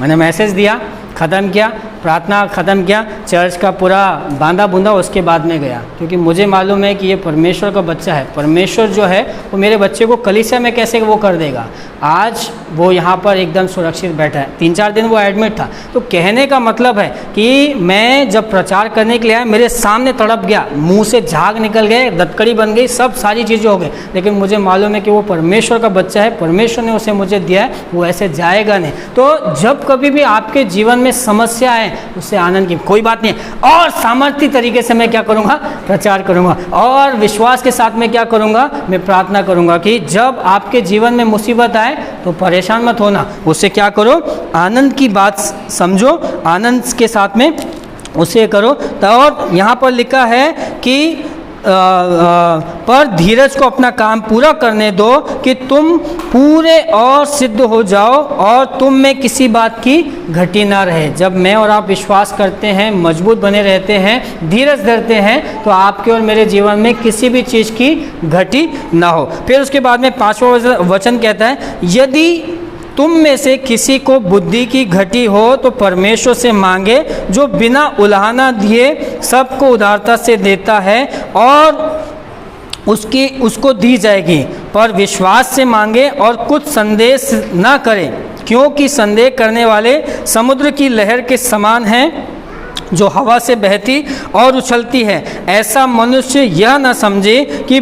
मैंने मैसेज दिया, ख़त्म किया, प्रार्थना ख़त्म किया, चर्च का पूरा बांधा बूंदा, उसके बाद में गया, क्योंकि मुझे मालूम है कि ये परमेश्वर का बच्चा है। परमेश्वर जो है वो मेरे बच्चे को कलीसिया में कैसे वो कर देगा। आज वो यहाँ पर एकदम सुरक्षित बैठा है, 3-4 दिन वो एडमिट था। तो कहने का मतलब है कि मैं जब प्रचार करने के लिए आया, मेरे सामने तड़प गया, मुंह से झाग निकल गए, दतकड़ी बन गई, सब सारी चीज़ें हो गई, लेकिन मुझे मालूम है कि वो परमेश्वर का बच्चा है, परमेश्वर ने उसे मुझे दिया है, वो ऐसे जाएगा नहीं। तो जब कभी भी आपके जीवन में समस्या है, उससे आनंद की कोई बात नहीं है, और सामर्थ्य तरीके से मैं क्या करूँगा, प्रचार करूँगा, और विश्वास के साथ में क्या करूँगा, मैं प्रार्थना करूँगा कि जब आपके जीवन में मुसीबत आए तो परेशान मत होना, उससे क्या करो, आनंद की बात समझो, आनंद के साथ में उसे करो। तो और यहाँ पर लिखा है कि पर धीरज को अपना काम पूरा करने दो कि तुम पूरे और सिद्ध हो जाओ और तुम में किसी बात की घटी ना रहे। जब मैं और आप विश्वास करते हैं, मजबूत बने रहते हैं, धीरज धरते हैं, तो आपके और मेरे जीवन में किसी भी चीज़ की घटी ना हो। फिर उसके बाद में 5वां वचन कहता है, यदि तुम में से किसी को बुद्धि की घटी हो तो परमेश्वर से मांगे, जो बिना उलाहना दिए सबको उदारता से देता है, और उसको दी जाएगी। पर विश्वास से मांगे और कुछ संदेह ना करें, क्योंकि संदेह करने वाले समुद्र की लहर के समान हैं, जो हवा से बहती और उछलती है। ऐसा मनुष्य यह न समझे कि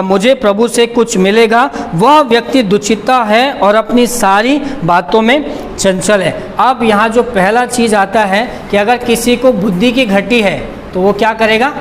मुझे प्रभु से कुछ मिलेगा। वह व्यक्ति दुचित्ता है और अपनी सारी बातों में चंचल है। अब यहाँ जो पहला चीज़ आता है कि अगर किसी को बुद्धि की घटी है तो वो क्या करेगा,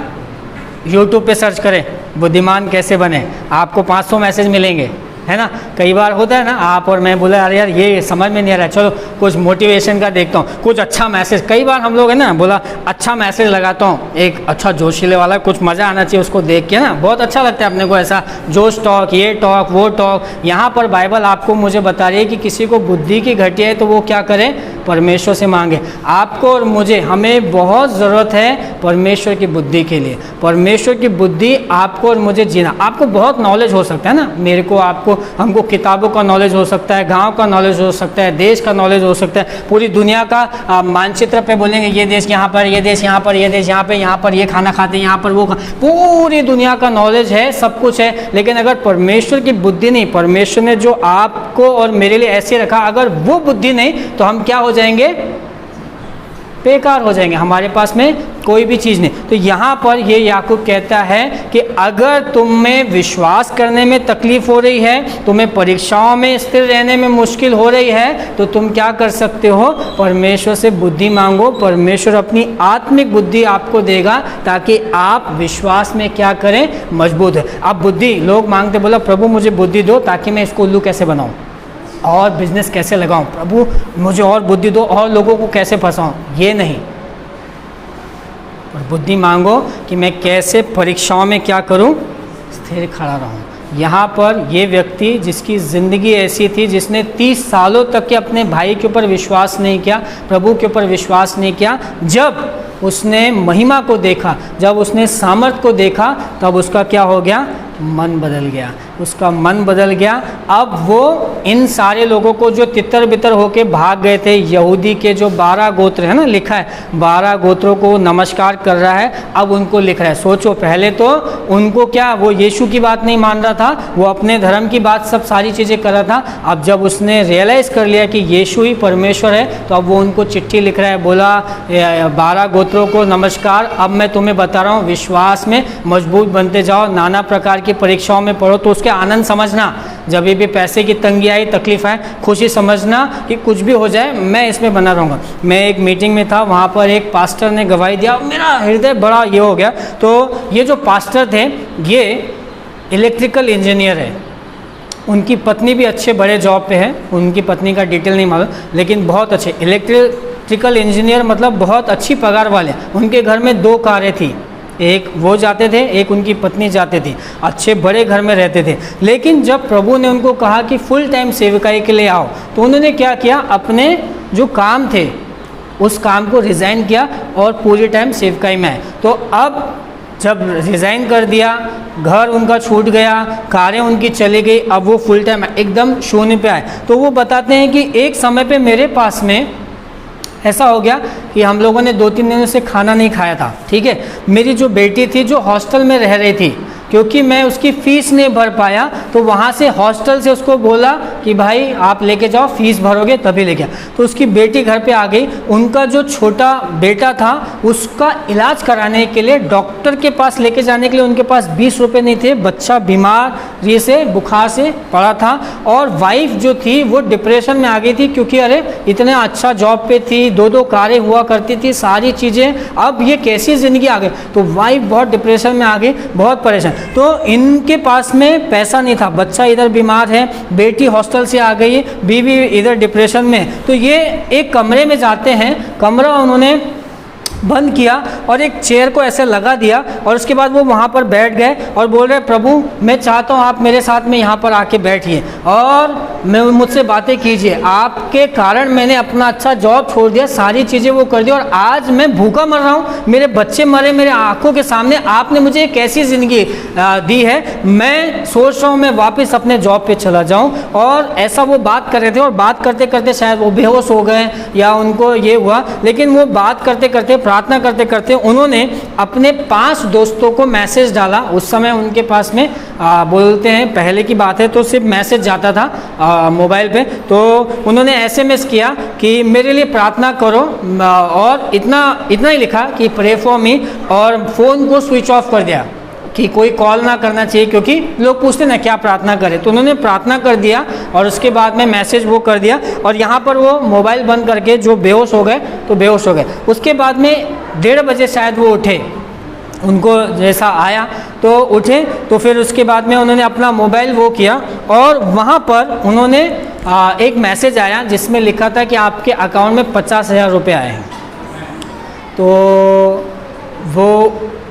YouTube पे सर्च करें बुद्धिमान कैसे बने, आपको 500 मैसेज मिलेंगे, है ना। कई बार होता है ना, आप और मैं बोला अरे यार ये समझ में नहीं आ रहा है, चलो कुछ मोटिवेशन का देखता हूँ, कुछ अच्छा मैसेज। कई बार हम लोग है ना, बोला अच्छा मैसेज लगाता हूँ, एक अच्छा जोशीले वाला, कुछ मज़ा आना चाहिए उसको देख के ना, बहुत अच्छा लगता है अपने को, ऐसा जोश टॉक, ये टॉक वो टॉक। यहाँ पर बाइबल आपको मुझे बता रही है कि किसी को बुद्धि की घटी है तो वो क्या करे, परमेश्वर से मांगे। आपको और मुझे, हमें बहुत ज़रूरत है परमेश्वर की बुद्धि के लिए। परमेश्वर की बुद्धि आपको और मुझे जीना। आपको बहुत नॉलेज हो सकता है ना, मेरे को, आपको, हमको किताबों का नॉलेज हो सकता है, गांव का नॉलेज हो सकता है, देश का नॉलेज हो सकता है, पूरी दुनिया का मानचित्र पे बोलेंगे ये देश यहाँ पर, ये देश यहाँ पर, ये देश यहाँ पर ये खाना खाते हैं, यहाँ पर वो पूरी दुनिया का नॉलेज है, सब कुछ है। लेकिन अगर परमेश्वर की बुद्धि नहीं, परमेश्वर ने जो आपको और मेरे लिए ऐसे रखा, अगर वो बुद्धि नहीं तो हम क्या हो जाएंगे? बेकार हो जाएंगे, हमारे पास में कोई भी चीज़ नहीं। तो यहाँ पर ये याकूब कहता है कि अगर तुम्हें विश्वास करने में तकलीफ हो रही है, तुम्हें परीक्षाओं में स्थिर रहने में मुश्किल हो रही है, तो तुम क्या कर सकते हो? परमेश्वर से बुद्धि मांगो। परमेश्वर अपनी आत्मिक बुद्धि आपको देगा ताकि आप विश्वास में क्या करें? मजबूत है। अब बुद्धि लोग मांगते, बोला प्रभु मुझे बुद्धि दो ताकि मैं इसको उल्लू कैसे बनाऊँ और बिजनेस कैसे लगाऊं, प्रभु मुझे और बुद्धि दो और लोगों को कैसे फंसाऊं। ये नहीं, और बुद्धि मांगो कि मैं कैसे परीक्षाओं में क्या करूं? स्थिर खड़ा रहूं। यहाँ पर ये व्यक्ति जिसकी ज़िंदगी ऐसी थी, जिसने 30 सालों तक के अपने भाई के ऊपर विश्वास नहीं किया, प्रभु के ऊपर विश्वास नहीं किया, जब उसने महिमा को देखा, जब उसने सामर्थ को देखा, तब उसका क्या हो गया? मन बदल गया। उसका मन बदल गया। अब वो इन सारे लोगों को जो तितर बितर होके भाग गए थे, यहूदी के जो 12 गोत्र है ना, लिखा है 12 गोत्रों को नमस्कार कर रहा है, अब उनको लिख रहा है। सोचो, पहले तो उनको क्या, वो यीशु की बात नहीं मान रहा था, वो अपने धर्म की बात सब सारी चीज़ें कर रहा था। अब जब उसने रियलाइज़ कर लिया कि यीशु ही परमेश्वर है, तो अब वो उनको चिट्ठी लिख रहा है, बोला 12 गोत्रों को नमस्कार, अब मैं तुम्हें बता रहा हूँ विश्वास में मजबूत बनते जाओ, नाना प्रकार की परीक्षाओं में पढ़ो, तो उसके आनंद समझना। जब भी पैसे की तंगी आई, तकलीफ आए, खुशी समझना कि कुछ भी हो जाए मैं इसमें बना रहूँगा। मैं एक मीटिंग में था, वहाँ पर एक पास्टर ने गवाही दिया, मेरा हृदय बड़ा ये हो गया। तो ये जो पास्टर थे, ये इलेक्ट्रिकल इंजीनियर है, उनकी पत्नी भी अच्छे बड़े जॉब पे है, उनकी पत्नी का डिटेल नहीं मालूम, लेकिन बहुत अच्छे इलेक्ट्रिकल इंजीनियर, मतलब बहुत अच्छी पगार वाले। उनके घर में 2 कारें थी, एक वो जाते थे, एक उनकी पत्नी जाते थी, अच्छे बड़े घर में रहते थे। लेकिन जब प्रभु ने उनको कहा कि फुल टाइम सेवकाई के लिए आओ, तो उन्होंने क्या किया? अपने जो काम थे उस काम को रिज़ाइन किया और पूरी टाइम सेवकाई में आए। तो अब जब रिज़ाइन कर दिया, घर उनका छूट गया, कारें उनकी चली गई, अब वो फुल टाइम एकदम शून्य पे आए। तो वो बताते हैं कि एक समय पे मेरे पास में ऐसा हो गया कि हम लोगों ने 2-3 दिनों से खाना नहीं खाया था, ठीक है। मेरी जो बेटी थी जो हॉस्टल में रह रही थी, क्योंकि मैं उसकी फ़ीस नहीं भर पाया, तो वहाँ से हॉस्टल से उसको बोला कि भाई आप लेके जाओ, फ़ीस भरोगे तभी लेके आओ। तो उसकी बेटी घर पे आ गई। उनका जो छोटा बेटा था, उसका इलाज कराने के लिए डॉक्टर के पास लेके जाने के लिए उनके पास 20 रुपये नहीं थे। बच्चा बीमारी से, बुखार से पड़ा था, और वाइफ जो थी वो डिप्रेशन में आ गई थी, क्योंकि अरे इतना अच्छा जॉब पे थी, 2-2 कारें हुआ करती थी, सारी चीज़ें, अब ये कैसी ज़िंदगी आ गई। तो वाइफ बहुत डिप्रेशन में आ गई, बहुत परेशान। तो इनके पास में पैसा नहीं था, बच्चा इधर बीमार है, बेटी हॉस्टल से आ गई, बीवी इधर डिप्रेशन में। तो ये एक कमरे में जाते हैं, कमरा उन्होंने बंद किया और एक चेयर को ऐसे लगा दिया, और उसके बाद वो वहाँ पर बैठ गए और बोल रहे, प्रभु मैं चाहता हूँ आप मेरे साथ में यहाँ पर आके बैठिए और मुझसे बातें कीजिए। आपके कारण मैंने अपना अच्छा जॉब छोड़ दिया, सारी चीज़ें वो कर दी, और आज मैं भूखा मर रहा हूँ, मेरे बच्चे मरे मेरे आंखों के सामने, आपने मुझे एक ऐसी ज़िंदगी दी है, मैं सोच रहा हूँ मैं वापस अपने जॉब पे चला जाऊँ। और ऐसा वो बात कर रहे थे, और बात करते करते शायद वो बेहोश हो गए या उनको ये हुआ, लेकिन वो बात करते करते, प्रार्थना करते करते उन्होंने अपने 5 दोस्तों को मैसेज डाला। उस समय उनके पास में बोलते हैं, पहले की बात है तो सिर्फ मैसेज जाता था मोबाइल पे, तो उन्होंने SMS किया कि मेरे लिए प्रार्थना करो, और इतना ही लिखा कि प्रे फॉर मी, और फ़ोन को स्विच ऑफ कर दिया कि कोई कॉल ना करना चाहिए, क्योंकि लोग पूछते ना क्या प्रार्थना करें। तो उन्होंने प्रार्थना कर दिया और उसके बाद में मैसेज वो कर दिया, और यहाँ पर वो मोबाइल बंद करके जो बेहोश हो गए तो बेहोश हो गए। उसके बाद में 1:30 बजे शायद वो उठे, उनको जैसा आया तो उठे, तो फिर उसके बाद में उन्होंने अपना मोबाइल वो किया, और वहाँ पर उन्होंने एक मैसेज आया जिसमें लिखा था कि आपके अकाउंट में 50,000 रुपये आए हैं। तो वो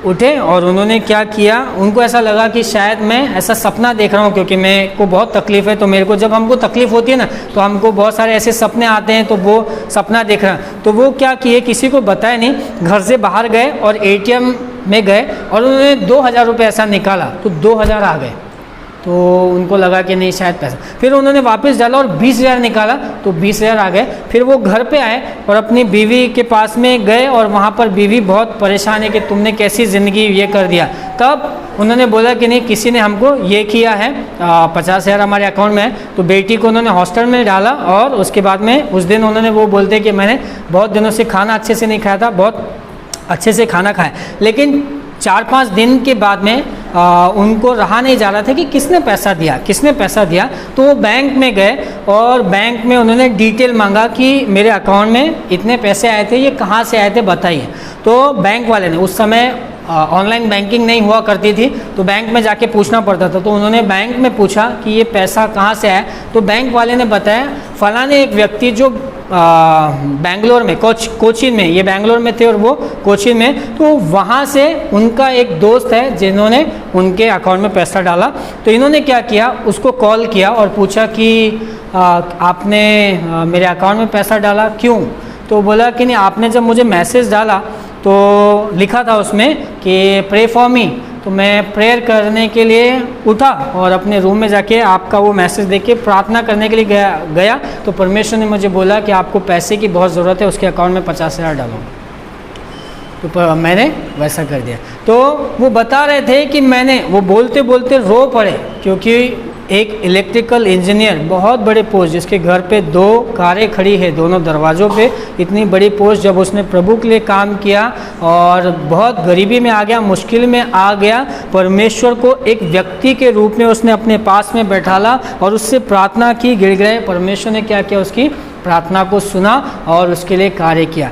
उठे और उन्होंने क्या किया, उनको ऐसा लगा कि शायद मैं ऐसा सपना देख रहा हूँ, क्योंकि मेरे को बहुत तकलीफ़ है। तो मेरे को जब हमको तकलीफ़ होती है ना, तो हमको बहुत सारे ऐसे सपने आते हैं, तो वो सपना देख रहा है। तो वो क्या किए, किसी को बताया नहीं, घर से बाहर गए और ATM में गए और उन्होंने 2000 रुपये ऐसा निकाला, तो 2000 आ गए। तो उनको लगा कि नहीं शायद पैसा, फिर उन्होंने वापस डाला और 20,000 निकाला, तो 20,000 आ गए। फिर वो घर पे आए और अपनी बीवी के पास में गए और वहाँ पर बीवी बहुत परेशान है कि तुमने कैसी ज़िंदगी ये कर दिया। तब उन्होंने बोला कि नहीं, किसी ने हमको ये किया है, 50,000 हमारे अकाउंट में है। तो बेटी को उन्होंने हॉस्टल में डाला और उसके बाद में उस दिन उन्होंने वो बोलते कि मैंने बहुत दिनों से खाना अच्छे से नहीं खाया था, बहुत अच्छे से खाना खाया। लेकिन 4-5 दिन के बाद में उनको रहा नहीं जा रहा था कि किसने पैसा दिया, किसने पैसा दिया। तो वो बैंक में गए और बैंक में उन्होंने डिटेल मांगा कि मेरे अकाउंट में इतने पैसे आए थे, ये कहाँ से आए थे बताइए। तो बैंक वाले ने, उस समय ऑनलाइन बैंकिंग नहीं हुआ करती थी, तो बैंक में जाके पूछना पड़ता था। तो उन्होंने बैंक में पूछा कि ये पैसा कहाँ से आया। तो बैंक वाले ने बताया फलाने एक व्यक्ति जो बेंगलोर में कोचीन में, ये बेंगलोर में थे और वो कोचीन में, तो वहाँ से उनका एक दोस्त है जिन्होंने उनके अकाउंट में पैसा डाला। तो इन्होंने क्या किया, उसको कॉल किया और पूछा कि आपने मेरे अकाउंट में पैसा डाला क्यों। तो बोला कि नहीं, आपने जब मुझे मैसेज डाला तो लिखा था उसमें कि प्रे फॉर मी। तो मैं प्रेयर करने के लिए उठा और अपने रूम में जाके आपका वो मैसेज देख के प्रार्थना करने के लिए गया। तो परमेश्वर ने मुझे बोला कि आपको पैसे की बहुत ज़रूरत है, उसके अकाउंट में 50,000 डालो। तो मैंने वैसा कर दिया। तो वो बता रहे थे कि मैंने, वो बोलते बोलते रो पड़े, क्योंकि एक इलेक्ट्रिकल इंजीनियर, बहुत बड़े पोस्ट, जिसके घर पे 2 कारें खड़ी है दोनों दरवाज़ों पे, इतनी बड़ी पोस्ट, जब उसने प्रभु के लिए काम किया और बहुत गरीबी में आ गया, मुश्किल में आ गया, परमेश्वर को एक व्यक्ति के रूप में उसने अपने पास में बैठाला और उससे प्रार्थना की, गिड़गिड़ाए। परमेश्वर ने क्या किया, उसकी प्रार्थना को सुना और उसके लिए कार्य किया।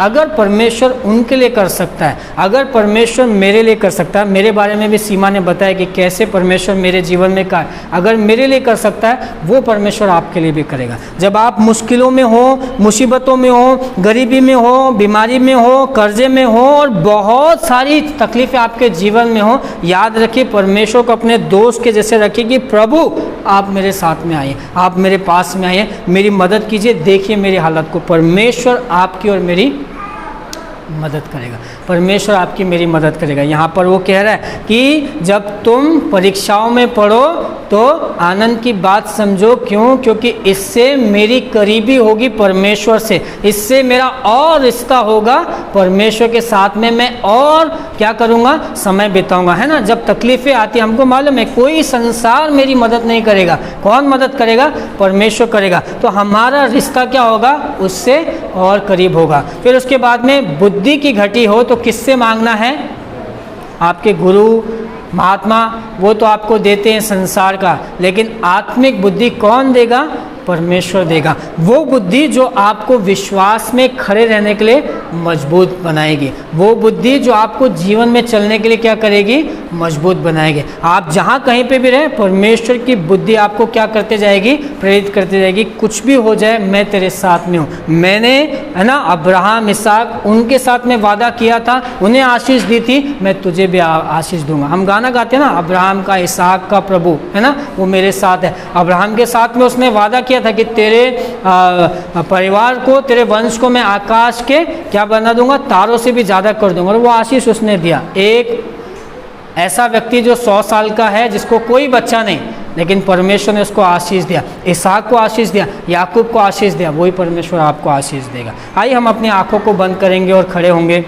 अगर परमेश्वर उनके लिए कर सकता है, अगर परमेश्वर मेरे लिए कर सकता है, मेरे बारे में भी सीमा ने बताया कि कैसे परमेश्वर मेरे जीवन में कार्य, अगर मेरे लिए कर सकता है, वो परमेश्वर आपके लिए भी करेगा। जब आप मुश्किलों में हो, मुसीबतों में हो, गरीबी में हो, बीमारी में हो, कर्जे में हो और बहुत सारी तकलीफें आपके जीवन में हो, याद रखिए परमेश्वर को अपने दोस्त के जैसे रखिए कि प्रभु आप मेरे साथ में आइए, आप मेरे पास में आइए, मेरी मदद कीजिए, देखिए मेरी हालत को। परमेश्वर आपकी और मेरी मदद करेगा, परमेश्वर आपकी मेरी मदद करेगा। यहाँ पर वो कह रहा है कि जब तुम परीक्षाओं में पढ़ो तो आनंद की बात समझो। क्यों? क्योंकि इससे मेरी करीबी होगी परमेश्वर से, इससे मेरा और रिश्ता होगा परमेश्वर के साथ में, मैं और क्या करूँगा, समय बिताऊंगा, है ना। जब तकलीफ़ें आती हैं, हमको मालूम है कोई संसार मेरी मदद नहीं करेगा, कौन मदद करेगा, परमेश्वर करेगा। तो हमारा रिश्ता क्या होगा, उससे और करीब होगा। फिर उसके बाद में बुद्धि की घटी हो तो किससे मांगना है, आपके गुरु महात्मा, वो तो आपको देते हैं संसार का, लेकिन आत्मिक बुद्धि कौन देगा, परमेश्वर देगा। वो बुद्धि जो आपको विश्वास में खड़े रहने के लिए मजबूत बनाएगी, वो बुद्धि जो आपको जीवन में चलने के लिए क्या करेगी, मजबूत बनाएगी। आप जहाँ कहीं पे भी रहें, परमेश्वर की बुद्धि आपको क्या करते जाएगी, प्रेरित करते जाएगी। कुछ भी हो जाए मैं तेरे साथ में हूँ। मैंने, है ना, अब्राहम, इसहाक, उनके साथ में वादा किया था, उन्हें आशीष दी थी, मैं तुझे भी आशीष दूंगा। हम गाना गाते हैं ना, अब्राहम का, इसहाक का प्रभु, है ना, वो मेरे साथ है। अब्राहम के साथ में उसने वादा किया था कि तेरे परिवार को, तेरे वंश को मैं आकाश के क्या बना दूंगा, तारों से भी ज़्यादा कर दूंगा, और वो आशीष उसने दिया। एक ऐसा व्यक्ति जो 100 साल का है, जिसको कोई बच्चा नहीं, लेकिन परमेश्वर ने उसको आशीष दिया, इसहाक को आशीष दिया, याकूब को आशीष दिया, वही परमेश्वर आपको आशीष देगा। आइए हम अपनी आंखों को बंद करेंगे और खड़े होंगे।